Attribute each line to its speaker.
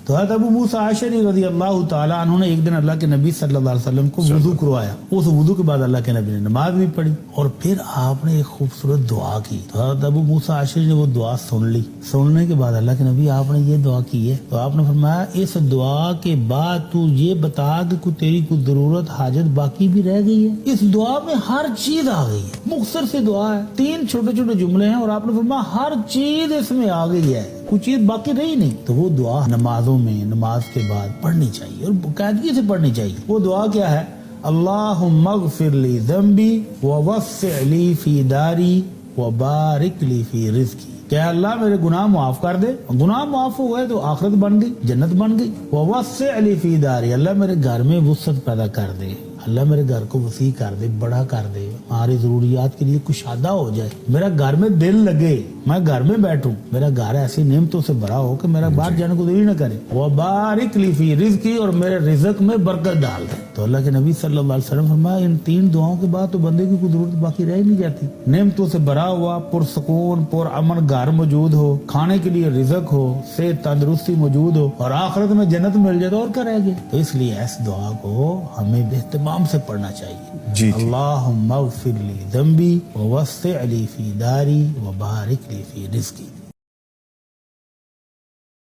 Speaker 1: تو حضرت ابو موسیٰ اشعری رضی اللہ تعالیٰ عنہ نے ایک دن اللہ کے نبی صلی اللہ علیہ وسلم کو وضو کروایا. اس وضو کے بعد اللہ کے نبی نے نماز بھی پڑھی اور پھر آپ نے ایک خوبصورت دعا کی. تو حضرت ابو موسیٰ اشعری نے وہ دعا سن لی. سننے کے بعد اللہ کے نبی آپ نے یہ دعا کی ہے. تو آپ نے فرمایا اس دعا کے بعد تو یہ بتا کہ تیری کوئی ضرورت حاجت باقی بھی رہ گئی ہے. اس دعا میں ہر چیز آ گئی ہے. مختصر سی دعا ہے, 3 چھوٹے چھوٹے جملے ہیں اور آپ نے فرمایا ہر چیز اس میں آ گئی ہے, کوئی چیز باقی رہی نہیں. تو وہ دعا نمازوں میں نماز کے بعد پڑھنی چاہیے اور باقاعدگی سے پڑھنی چاہیے. وہ دعا کیا ہے؟ اللہم اغفر لی ذنبی ووسع لی فی داری وبارک لی فی رزقی. کہ اللہ میرے گناہ معاف کر دے. گناہ معاف ہو گئے تو آخرت بن گئی, جنت بن گئی. ووسع لی فی داری, اللہ میرے گھر میں وسعت پیدا کر دے, اللہ میرے گھر کو وسیع کر دے, بڑا کر دے, ہماری ضروریات کے لیے کشادہ ہو جائے, میرا گھر میں دل لگے, میں گھر میں بیٹھوں, میرا گھر ایسی نعمتوں سے بھرا ہو کہ میرا باہر جانے کو دل ہی نہ کرے. وبارک لی فی رزقی, اور میرے رزق میں برکت ڈال دے. تو اللہ کے نبی صلی اللہ علیہ وسلم فرمایا ان 3 دعاؤں کے بعد تو بندے کی کوئی ضرورت باقی رہ نہیں جاتی. نعمتوں سے بھرا ہوا, پرسکون پر امن گھر موجود ہو, کھانے کے لیے رزق ہو, صحت تندرستی موجود ہو, اور آخرت میں جنت مل جائے تو اور کیا رہ گیا. تو اس لیے اس دعا کو ہمیں اہتمام سے پڑھنا چاہیے. اللہم اغفر لی ذنبی ووسع لی فی داری وبارک لی فی رزقی.